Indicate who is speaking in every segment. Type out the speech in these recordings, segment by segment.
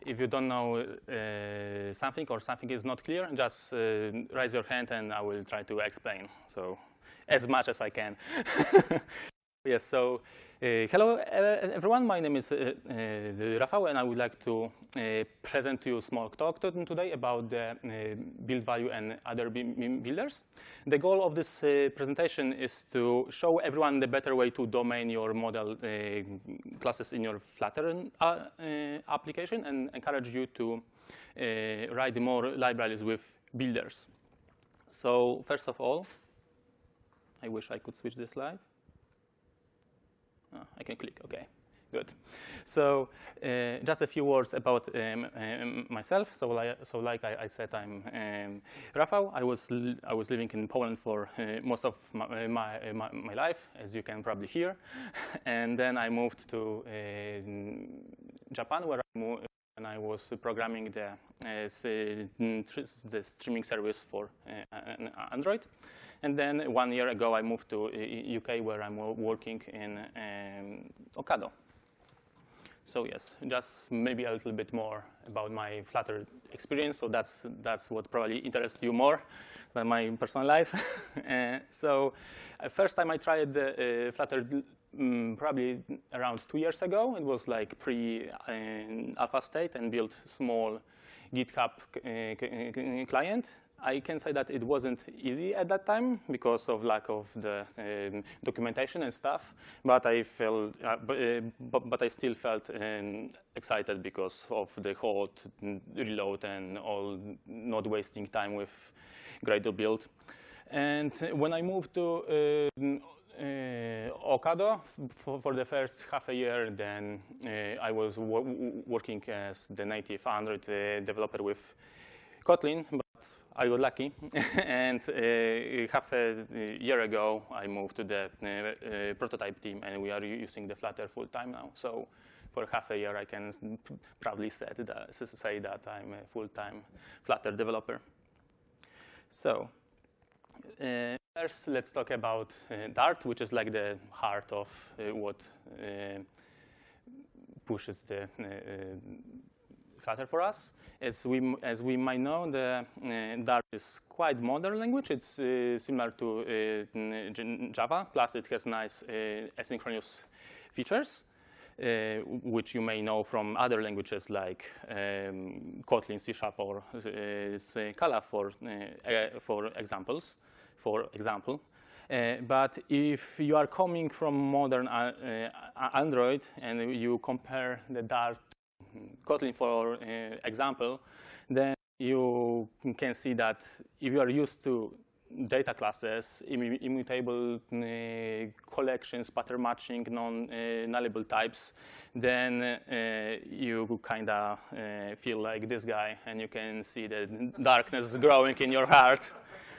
Speaker 1: if you don't know something or something is not clear, just raise your hand and I will try to explain. So as much as I can. Yes, so hello everyone, my name is Rafał, and I would like to present to you a small talk today about the build value and other builders. The goal of this presentation is to show everyone the better way to domain your model classes in your Flutter application and encourage you to write more libraries with builders. So first of all, I wish I could switch this slide. I can click, OK, good. So just a few words about myself. So like I said, I'm Rafał. I was living in Poland for most of my life, as you can probably hear. And then I moved to Japan, where I was programming the streaming service for Android. And then 1 year ago, I moved to UK, where I'm working in Ocado. So yes, just maybe a little bit more about my Flutter experience. So that's what probably interests you more than my personal life. So first time I tried the Flutter probably around 2 years ago. It was like pre-alpha state and built small GitHub client. I can say that it wasn't easy at that time because of lack of the documentation and stuff. But I still felt excited because of the hot reload and all, not wasting time with Gradle build. And when I moved to Ocado for the first half a year, then I was working as the native Android developer with Kotlin. I got lucky, and half a year ago, I moved to the prototype team, and we are using the Flutter full time now. So for half a year, I can proudly say that I'm a full-time Flutter developer. So first, let's talk about Dart, which is like the heart of what pushes the Flutter for us. As we might know, the Dart is quite modern language. It's similar to Java, plus it has nice asynchronous features, which you may know from other languages like Kotlin, C# or Scala, for example. But if you are coming from modern Android and you compare the Dart Kotlin, for example, then you can see that if you are used to data classes, immutable collections, pattern matching, non-nullable types, then you kind of feel like this guy, and you can see the darkness growing in your heart.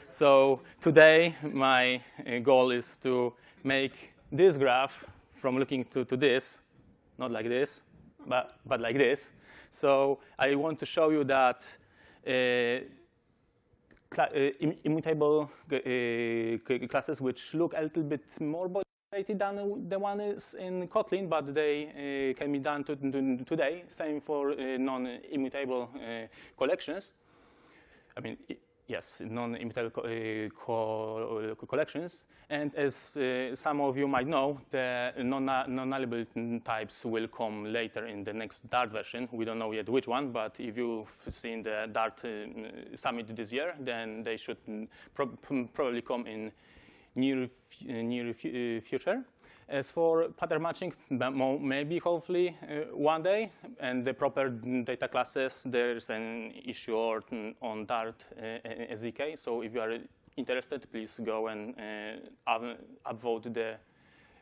Speaker 1: So today, my goal is to make this graph from looking to this, not like this, but like this. So I want to show you that immutable classes, which look a little bit more boilerplate than the one is in Kotlin, but they can be done today. Same for non-immutable collections. I mean, yes, non-immutable collections. And as some of you might know, the non-nullable types will come later in the next Dart version. We don't know yet which one, but if you've seen the Dart summit this year, then they should probably come in near future. As for pattern matching, maybe, hopefully, one day, and the proper data classes, there's an issue on Dart SDK. So if you are interested, please go and upvote the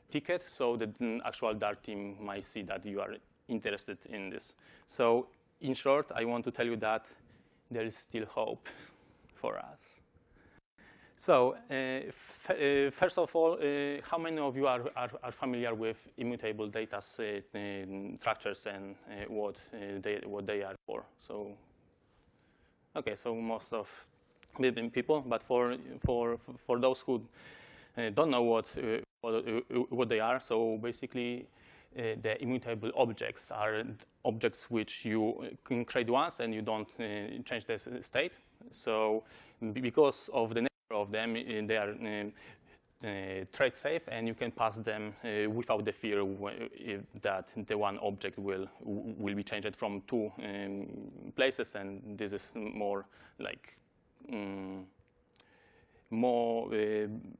Speaker 1: ticket so the actual Dart team might see that you are interested in this. So in short, I want to tell you that there is still hope for us. So first of all, how many of you are familiar with immutable data structures and what they are for? So, okay, so most of people, but for those who don't know what they are, so basically the immutable objects are objects which you can create once and you don't change the state. So because of the nature of them, they are thread safe, and you can pass them without the fear that the one object will be changed from two places, and this is more like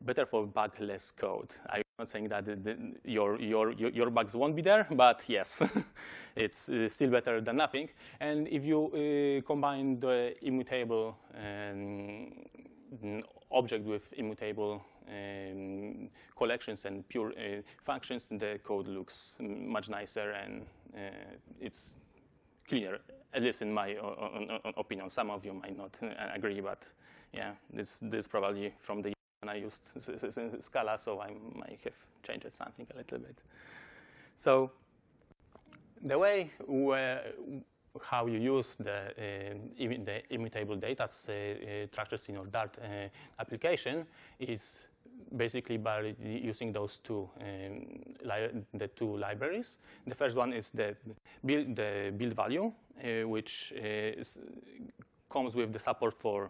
Speaker 1: better for bug-less code. I'm not saying that your bugs won't be there, but yes, it's still better than nothing. And if you combine the immutable object with immutable collections and pure functions, the code looks much nicer, and it's cleaner, at least in my opinion. Some of you might not agree, but yeah, this probably from the when I used Scala, so I might have changed something a little bit. So the way how you use the immutable data structures in your Dart application is basically by using those two libraries. The first one is the build value, which comes with the support for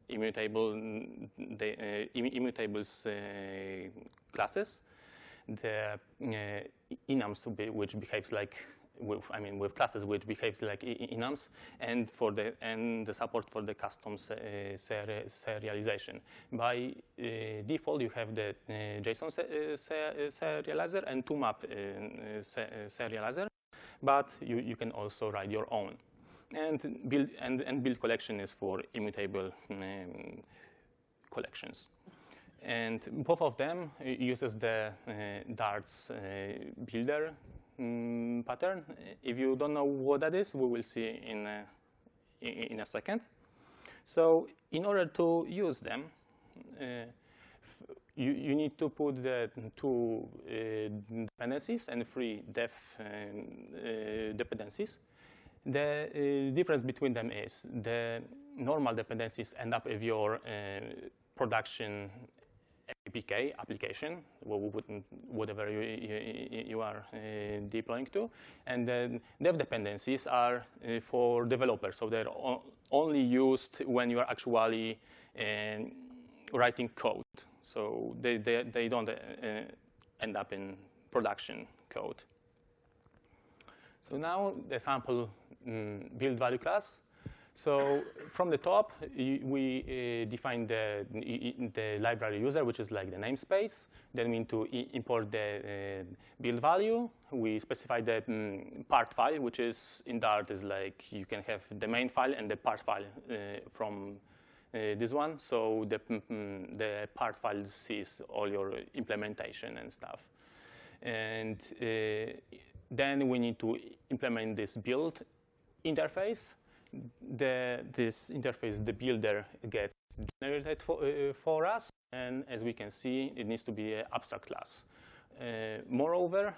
Speaker 1: immutables classes. The enums, which behaves like with classes which behaves like enums, and the support for the custom serialization. By default, you have the JSON serializer and two-map serializer, but you can also write your own. And build collection is for immutable collections. And both of them uses the Dart's builder pattern. If you don't know what that is, we will see in a second. So in order to use them, you need to put the two dependencies and three def dependencies. The difference between them is the normal dependencies end up with your production APK application, whatever you are deploying to, and then dev dependencies are for developers, so they're only used when you are actually writing code. So they don't end up in production code. So now the sample build value class. So from the top, we define the library user, which is like the namespace. Then we need to import the build value. We specify the part file, which is in Dart is like you can have the main file and the part file from this one. So the part file sees all your implementation and stuff. And then we need to implement this build interface. This interface, the builder, gets generated for us, and as we can see, it needs to be an abstract class. Moreover,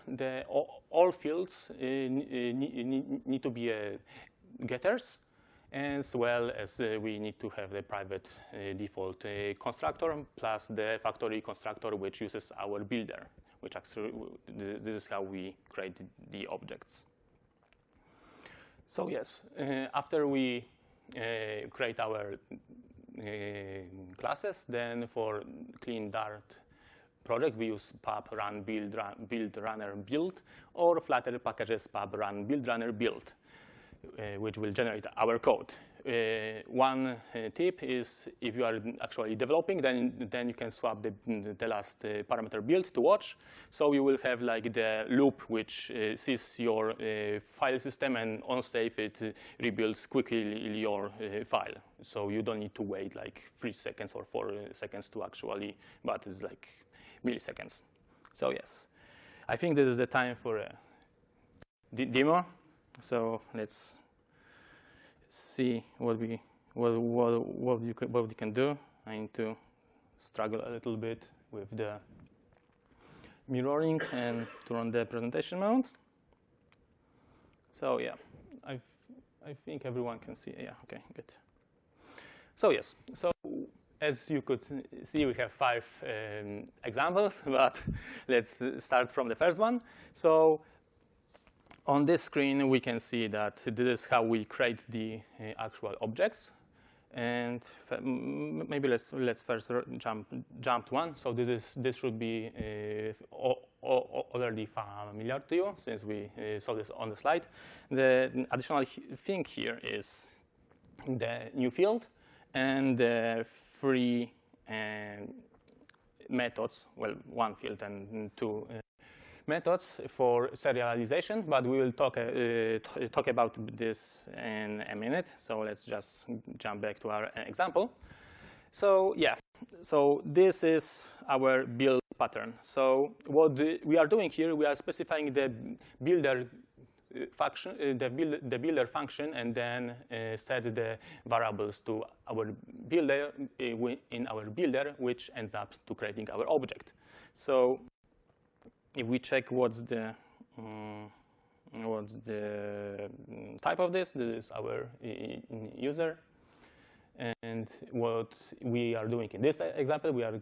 Speaker 1: all fields need to be getters, as well as we need to have the private default constructor plus the factory constructor, which uses our builder, which actually this is how we create the objects. So yes, after we create our classes, then for clean Dart project, we use pub run build runner build, or Flutter packages pub run build runner build, which will generate our code. One tip is if you are actually developing, then you can swap the last parameter build to watch. So you will have like the loop which sees your file system, and on save it rebuilds quickly your file. So you don't need to wait like 3 seconds or 4 seconds to actually, but it's like milliseconds. So yes, I think this is the time for a demo. So let's see what we can do. I need to struggle a little bit with the mirroring and turn on the presentation mode. So yeah, I think everyone can see. Yeah, okay, good. So yes, so as you could see, we have 5 examples, but let's start from the first one. So on this screen, we can see that this is how we create the actual objects. And maybe let's first jump to one. So this should be already familiar to you since we saw this on the slide. The additional thing here is the new field and the three methods. Well, one field and two methods for serialization, but we will talk about this in a minute. So let's just jump back to our example. So yeah, so this is our build pattern. So what we are doing here, we are specifying the builder function, the builder function, and then set the variables to our builder in our builder, which ends up to creating our object. So if we check what's the type of this is our user. And what we are doing in this example, we are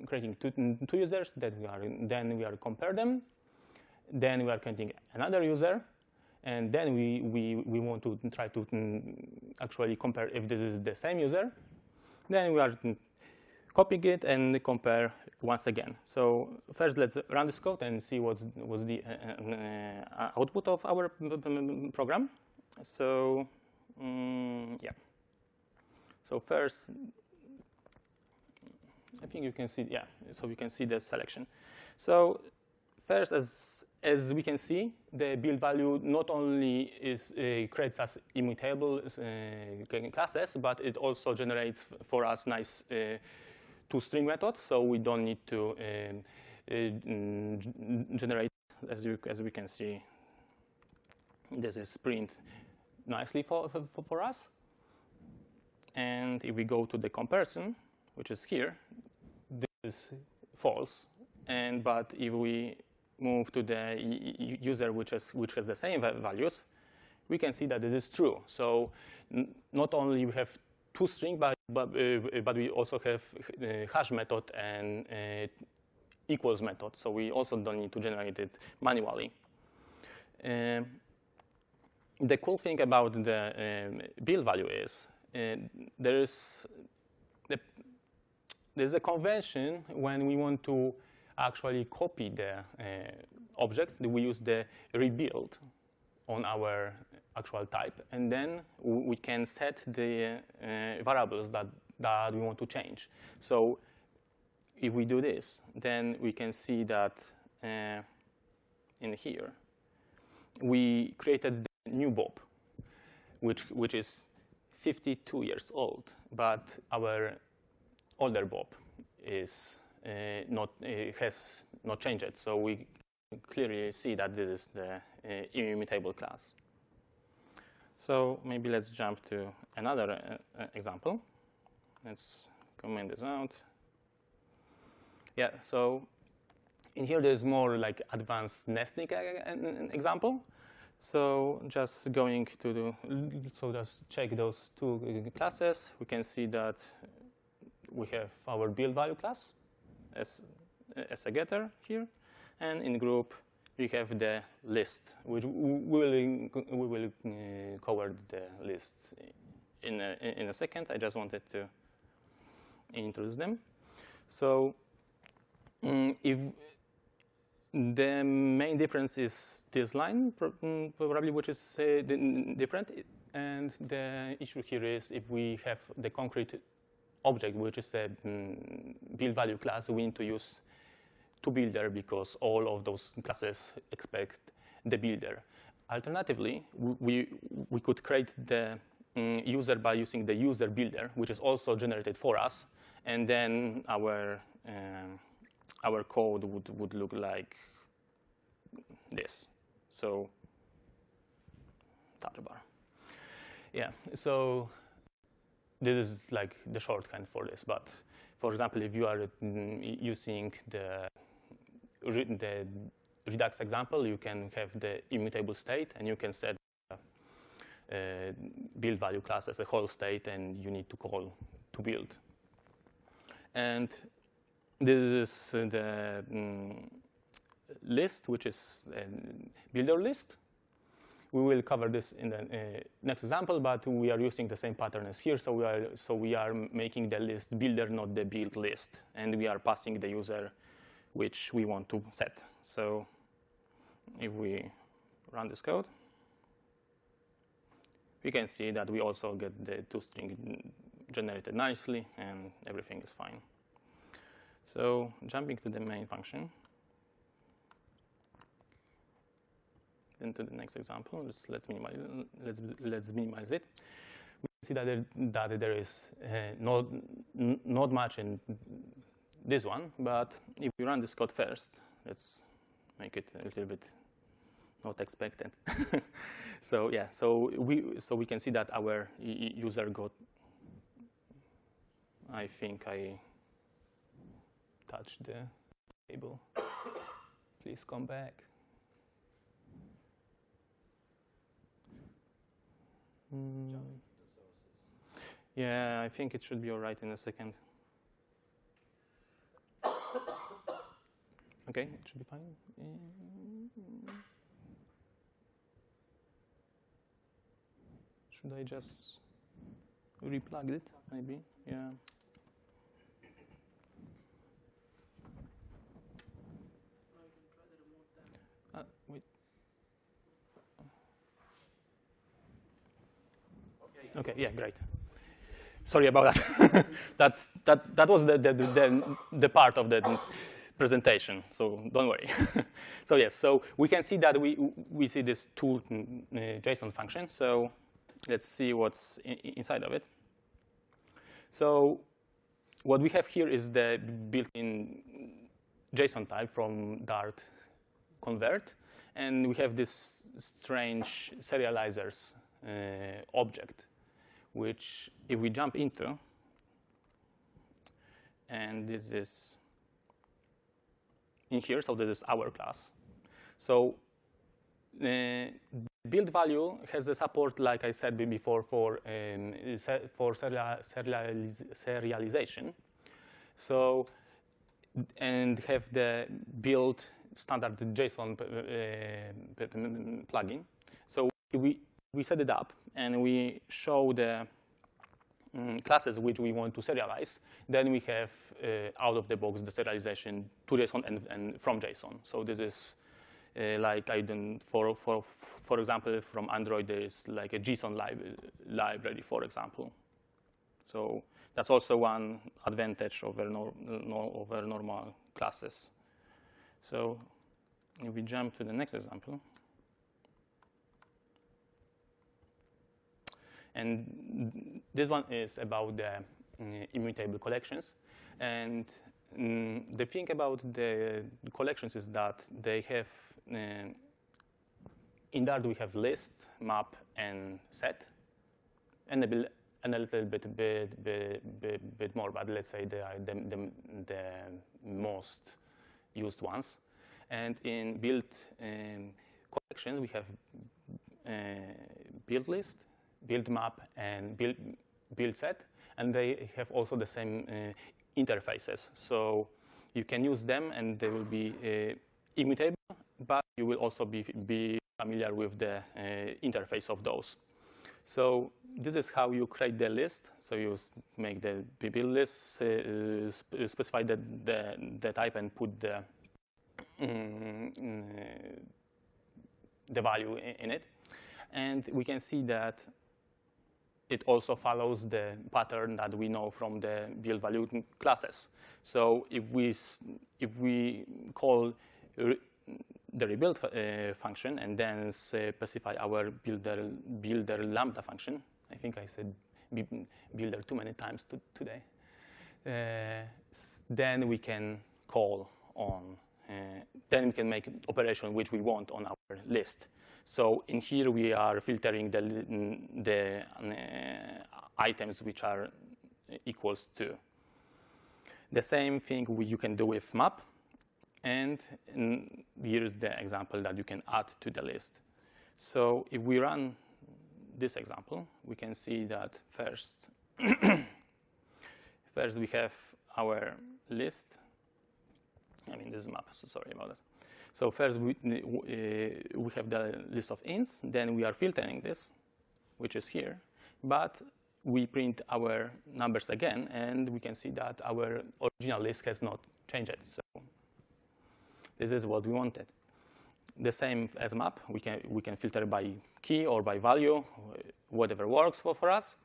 Speaker 1: creating two users. Then we are compare them. Then we are creating another user, and then we want to try to actually compare if this is the same user. Then we are copying it and compare once again. So first, let's run this code and see what's the output of our program. So yeah. So first, I think you can see, yeah. So we can see the selection. So first, as we can see, the build value not only creates us immutable classes, but it also generates for us nice toString method. So we don't need to generate, as we can see, this is print nicely for us. And if we go to the comparison, which is here, this is false. But if we move to the user which has the same values, we can see that this is true. So not only we have toString, but we also have hash method and equals method. So we also don't need to generate it manually. The cool thing about the build value is there's a convention when we want to actually copy the object. We use the rebuild on our actual type, and then we can set the variables that we want to change. So if we do this, then we can see that in here we created the new Bob, which is 52 years old, but our older Bob is has not changed. So we clearly see that this is the immutable class. So maybe let's jump to another example. Let's comment this out. Yeah, so in here there's more like advanced nesting example. So just going to just check those two classes. We can see that we have our build value class as a getter here, and in group we have the list, which we will cover the list in a second. I just wanted to introduce them. So if the main difference is this line, probably, which is different. And the issue here is if we have the concrete object, which is a build value class, we need to use toBuilder because all of those classes expect the builder. Alternatively, we could create the user by using the user builder, which is also generated for us, and then our code would look like this. So touch bar. Yeah, so this is like the shorthand for this. But for example, if you are using the Redux example, you can have the immutable state, and you can set build value class as a whole state, and you need to call toBuild. And this is the list, which is a builder list. We will cover this in the next example, but we are using the same pattern as here. So we are making the list builder, not the build list, and we are passing the user which we want to set. So if we run this code, we can see that we also get the toString generated nicely, and everything is fine. So jumping to the main function, then to the next example, let's minimize it. We see that there is not much in this one, but if we run this code first, let's make it a little bit not expected. So yeah, so we can see that our user got. I think I touched the table. Please come back. Yeah, I think it should be all right in a second. Okay, it should be fine. Should I just replug it, maybe? Yeah. Wait. Okay, yeah, great. Sorry about that. that was the part of the presentation, so don't worry. So yes, so we can see that we see this two JSON function. So let's see what's inside of it. So what we have here is the built-in JSON type from Dart convert, and we have this strange serializers object, which if we jump into, and this is in here, so this is our class. So build value has the support, like I said before, for serialization. So and have the build standard JSON plugin. So if we set it up and we show the classes which we want to serialize, then we have out of the box the serialization to JSON and from JSON. So this is like for example, from Android there is like a JSON library, for example. So that's also one advantage over normal classes. So if we jump to the next example, and this one is about the immutable collections. And the thing about the collections is that they have, in Dart we have list, map, and set, and a little bit more, but let's say they are the most used ones. And in build collections, we have build list, build map, and build set, and they have also the same interfaces. So you can use them, and they will be immutable, but you will also be familiar with the interface of those. So this is how you create the list. So you make the build list, specify the type, and put the value in it. And we can see that it also follows the pattern that we know from the build value classes. So if we call the rebuild function and then specify our builder lambda function, I think I said builder too many times today, then we can call on, then we can make an operation which we want on our list. So in here we are filtering the items which are equals to. The same thing you can do with map. And here's the example that you can add to the list. So if we run this example, we can see that first we have our list. I mean, this is map, so sorry about that. So first we have the list of ints, then we are filtering this, which is here, but we print our numbers again, and we can see that our original list has not changed. So this is what we wanted. The same as map, we can filter by key or by value, whatever works for us,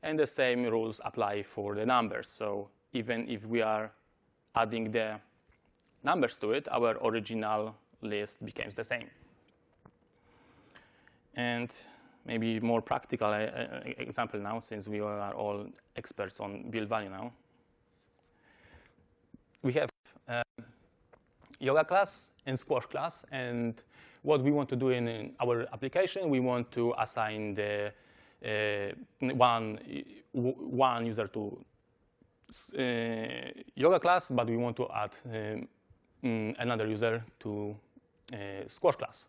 Speaker 1: and the same rules apply for the numbers. So even if we are adding the numbers to it, our original list becomes the same. And maybe more practical example now, since we are all experts on build value now. We have yoga class and squash class, and what we want to do in our application, we want to assign the one user to yoga class, but we want to add another user to squash class.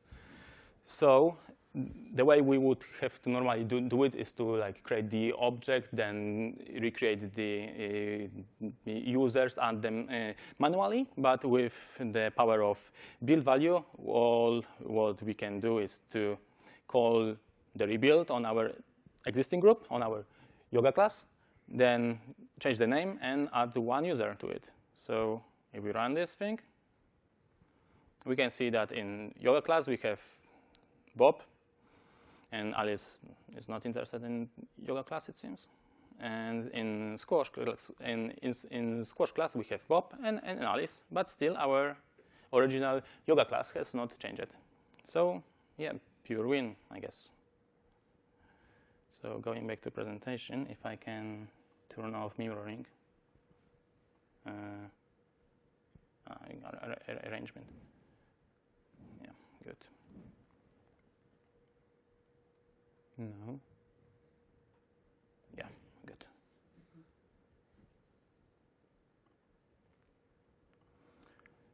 Speaker 1: So the way we would have to normally do it is to like create the object, then recreate the users, add them manually. But with the power of build value, all what we can do is to call the rebuild on our existing group, on our yoga class, then change the name and add one user to it. So if we run this thing, we can see that in yoga class we have Bob, and Alice is not interested in yoga class, it seems. And in squash class, in squash class we have Bob and Alice, but still our original yoga class has not changed. So yeah, pure win, I guess. So going back to presentation, if I can turn off mirroring, arrangement. Yeah, good. No. Yeah, good.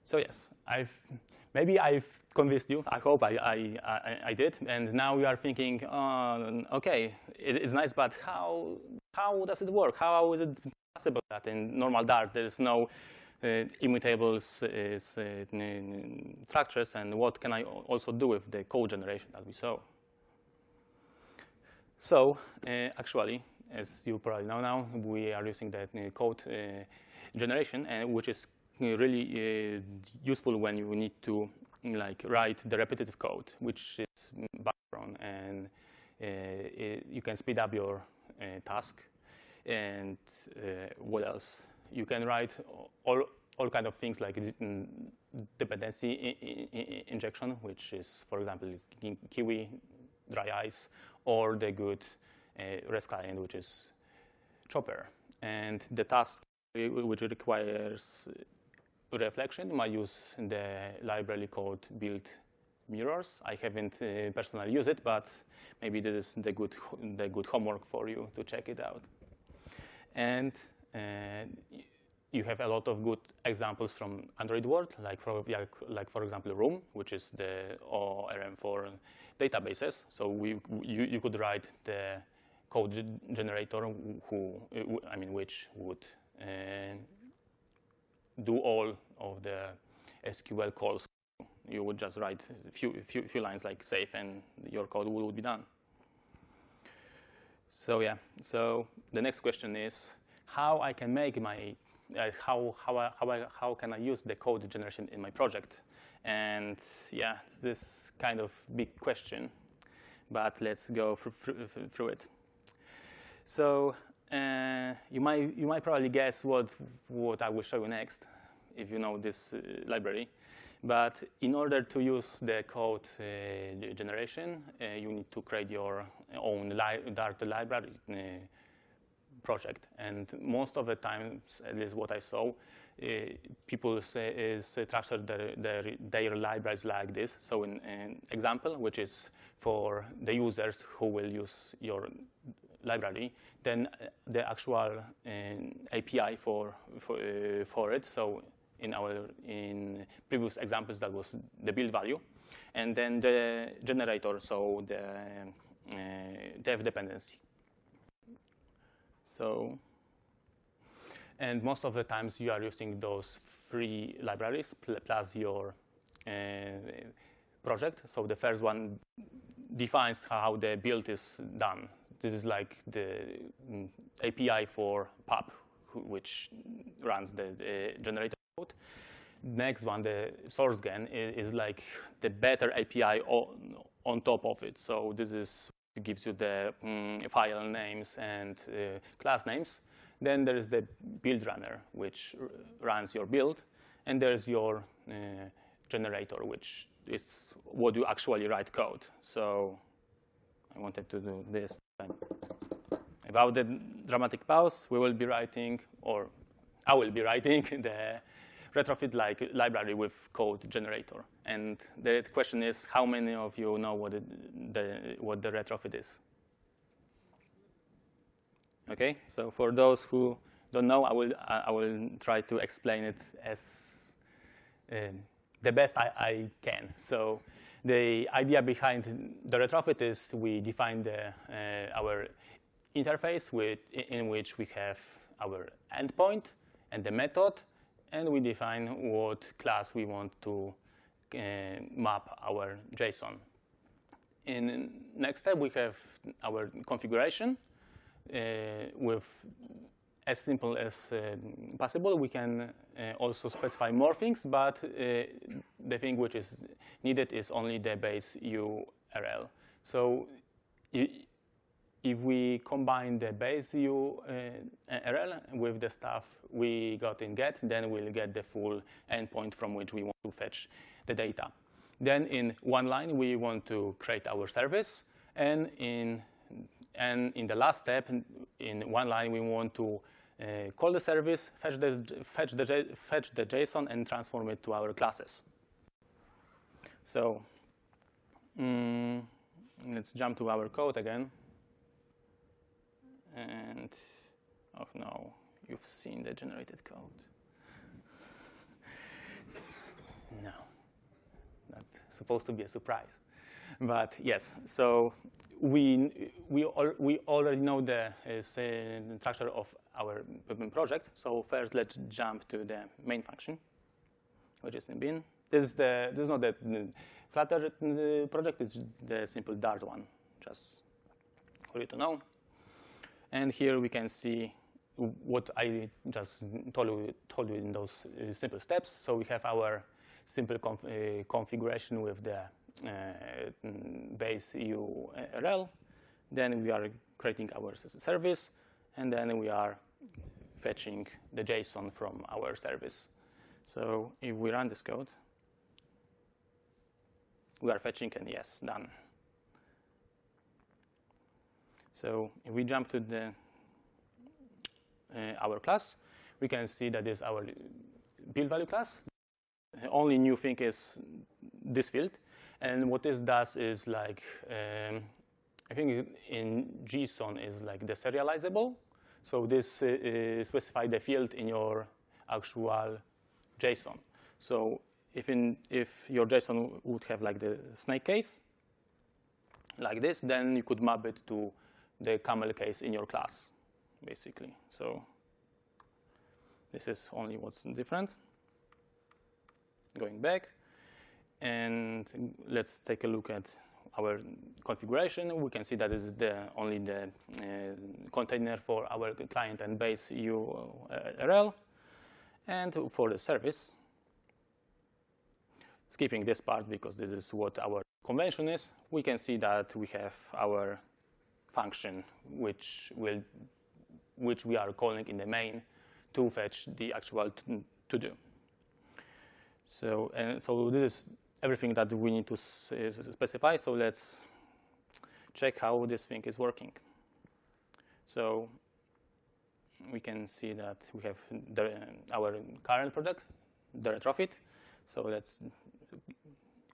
Speaker 1: So yes, maybe I've convinced you. I hope I did. And now we are thinking, okay, it's nice, but how does it work? How is it possible that in normal Dart there is no immutable structures, and what can I also do with the code generation that we saw? So actually, as you probably know now, we are using the code generation, which is really useful when you need to like write the repetitive code, which is background, and you can speed up your task. And what else? You can write all kind of things like dependency injection, which is, for example, Kiwi, dry ice, or the good REST client, which is Chopper. And the task which requires reflection might use the library called build mirrors. I haven't personally used it, but maybe this is the good homework for you to check it out. And you have a lot of good examples from Android world, like for example Room, which is the ORM for databases. So you could write the code generator which would do all of the SQL calls. You would just write a few lines like save, and your code would be done. So yeah. So the next question is how I can make my how can I use the code generation in my project? And yeah, it's this kind of big question, but let's go through it. So you might probably guess what I will show you next, if you know this library. But in order to use the code generation, you need to create your own Dart library project. And most of the times, at least what I saw, people structure their libraries like this. So in an example, which is for the users who will use your library, then the actual API for it. So in previous examples, that was the build value, and then the generator, so the dev dependency. So, and most of the times you are using those three libraries plus your project. So the first one defines how the build is done. This is like the API for pub, which runs the generator code. Next one, the source gen, is like the better API on top of it. So this is gives you the file names and class names. Then there is the build runner, which runs your build, and there's your generator, which is what you actually write code. So I wanted to do this. Without the dramatic pause, we will be writing, or I will be writing the retrofit-like library with code generator. And the question is, how many of you know what the retrofit is? Okay, so for those who don't know, I will try to explain it as the best I can. So the idea behind the retrofit is we define our interface in which we have our endpoint and the method, and we define what class we want to map our JSON. In next step, we have our configuration. With as simple as possible, we can also specify more things, but the thing which is needed is only the base URL. So if we combine the base URL with the stuff we got in get, then we'll get the full endpoint from which we want to fetch the data. Then in one line, we want to create our service, and in the last step, in one line, we want to call the service, fetch the JSON, and transform it to our classes. So let's jump to our code again. And oh no, you've seen the generated code. No, not supposed to be a surprise. But yes, so we already know the structure of our project. So first, let's jump to the main function, which is in bin. This is not the Flutter project. It's the simple Dart one, just for you to know. And here we can see what I just told you in those simple steps. So we have our simple configuration with the base URL. Then we are creating our service, and then we are fetching the JSON from our service. So if we run this code, we are fetching, and yes, done. So if we jump to our class, we can see that this is our build value class. The only new thing is this field. And what this does is like, I think in JSON is like the serializable. So this specifies the field in your actual JSON. So if your JSON would have like the snake case, like this, then you could map it to the camel case in your class, basically. So this is only what's different. Going back, and let's take a look at our configuration. We can see that this is only the container for our client and base URL. And for the service, skipping this part because this is what our convention is, we can see that we have our function which we are calling in the main to fetch the actual to-do. So this is everything that we need to specify. So let's check how this thing is working. So we can see that we have our current product, the retrofit. So let's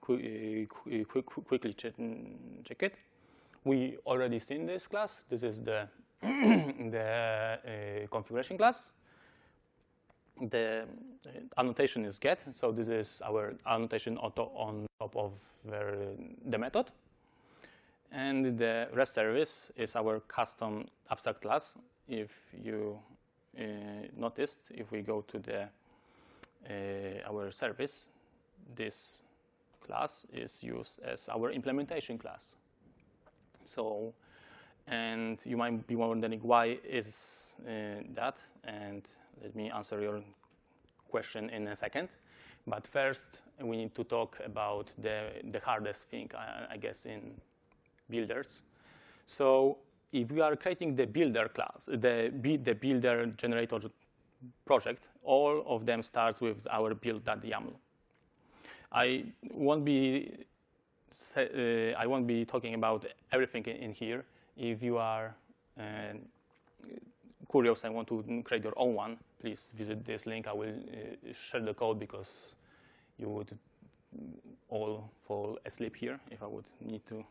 Speaker 1: quickly check it. We already seen this class. This is the configuration class. The annotation is get, so this is our annotation on top of the method. And the REST service is our custom abstract class. If you noticed, if we go to our service, this class is used as our implementation class. So, and you might be wondering why is that, and let me answer your question in a second. But first, we need to talk about the hardest thing, I guess, in builders. So if we are creating the builder class, the builder generator project, all of them starts with our build.yaml. I won't be talking about everything in here. If you are curious and want to create your own one, please visit this link. I will share the code because you would all fall asleep here if I would need to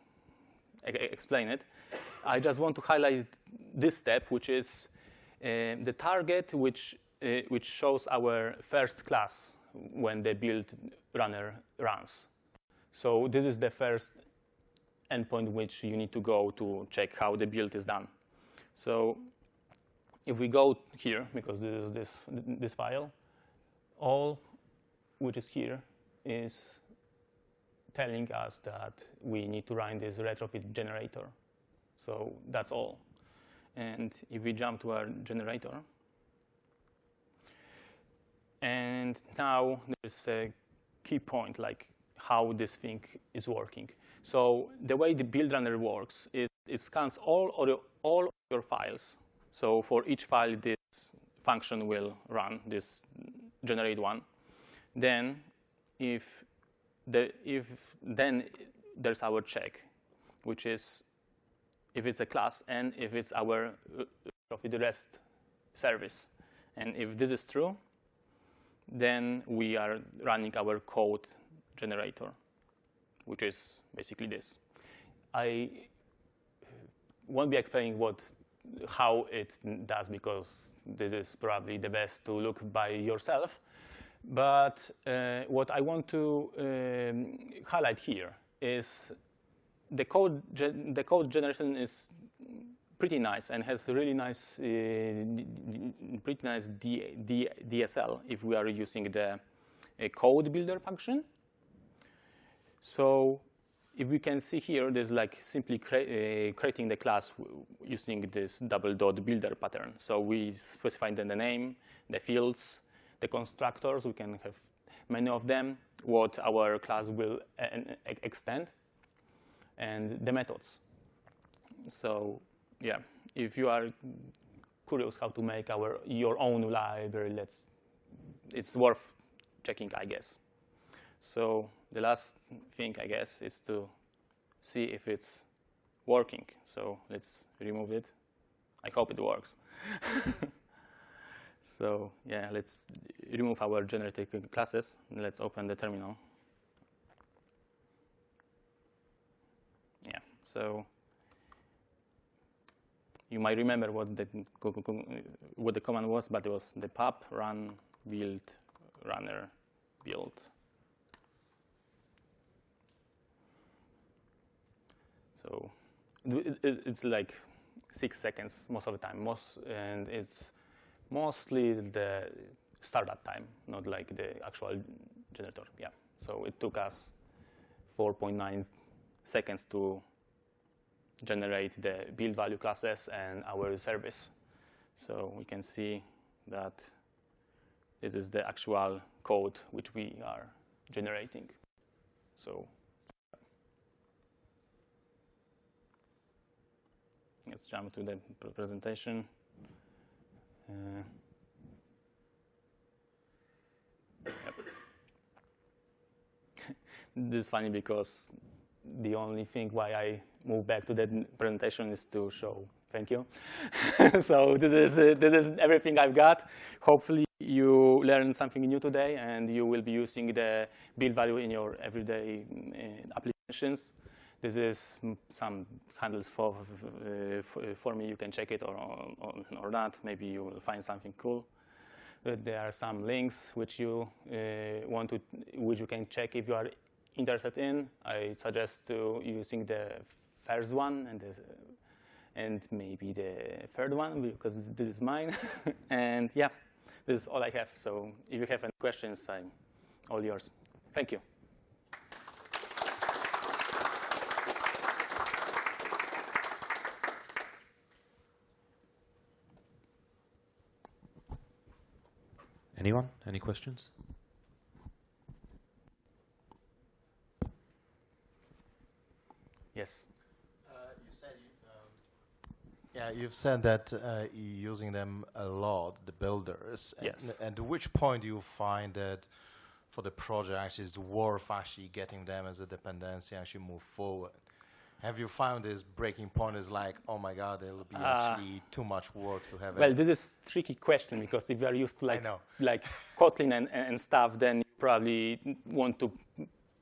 Speaker 1: explain it. I just want to highlight this step, which is the target, which shows our first class when the build runner runs. So this is the first endpoint which you need to go to check how the build is done. So if we go here, because this is this file, all which is here is telling us that we need to run this retrofit generator. So that's all. And if we jump to our generator, and now there's a key point, like how this thing is working. So the way the build runner works is it scans all of your files. So for each file, this function will run, this generate one. Then then there's our check, which is if it's a class and if it's our the REST service. And if this is true, then we are running our code generator, which is basically this. I won't be explaining how it does, because this is probably the best to look by yourself. But what I want to highlight here is the code generation is pretty nice and has really nice, pretty nice DSL if we are using the code builder function. So if we can see here, there's like simply creating the class using this double dot builder pattern. So we specify the name, the fields, the constructors, we can have many of them, what our class will extend, and the methods. So yeah, if you are curious how to make your own library, it's worth checking, I guess. So the last thing, I guess, is to see if it's working. So let's remove it. I hope it works. So yeah, let's remove our generated classes. Let's open the terminal. Yeah, so you might remember what the command was, but it was the pub run build runner build. So it's like 6 seconds most of the time, and it's mostly the startup time, not like the actual generator. Yeah. So it took us 4.9 seconds to generate the build value classes and our service. So we can see that this is the actual code which we are generating. So let's jump to the presentation. Yep. This is funny because the only thing why I move back to the presentation is to show thank you. So this is everything I've got. Hopefully you learned something new today, and you will be using the build value in your everyday applications. This is some handles for me. You can check it or not. Maybe you will find something cool. There are some links which you which you can check if you are interested in. I suggest using the first one and maybe the third one, because this is mine. And yeah, this is all I have. So if you have any questions, I'm all yours. Thank you.
Speaker 2: Anyone? Any questions?
Speaker 1: Yes.
Speaker 3: You've said that you're using them a lot, the builders.
Speaker 1: Yes.
Speaker 3: And at which point do you find that for the project actually it's worth actually getting them as a dependency and actually move forward? Have you found this breaking point is like, oh my God, it'll be actually too much work to have?
Speaker 1: Well, this is a tricky question because if you are used to like Kotlin and stuff, then you probably want to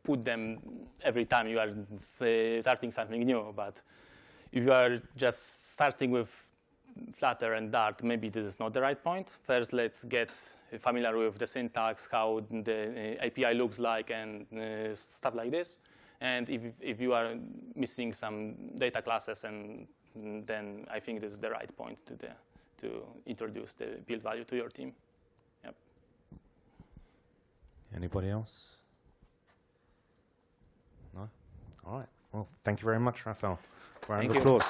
Speaker 1: put them every time you are starting something new. But if you are just starting with Flutter and Dart, maybe this is not the right point. First, let's get familiar with the syntax, how the API looks like, and stuff like this. And if you are missing some data classes, and then I think this is the right point to introduce the build value to your team. Yep.
Speaker 2: Anybody else? No? All right. Well, thank you very much, Rafal. Round of applause.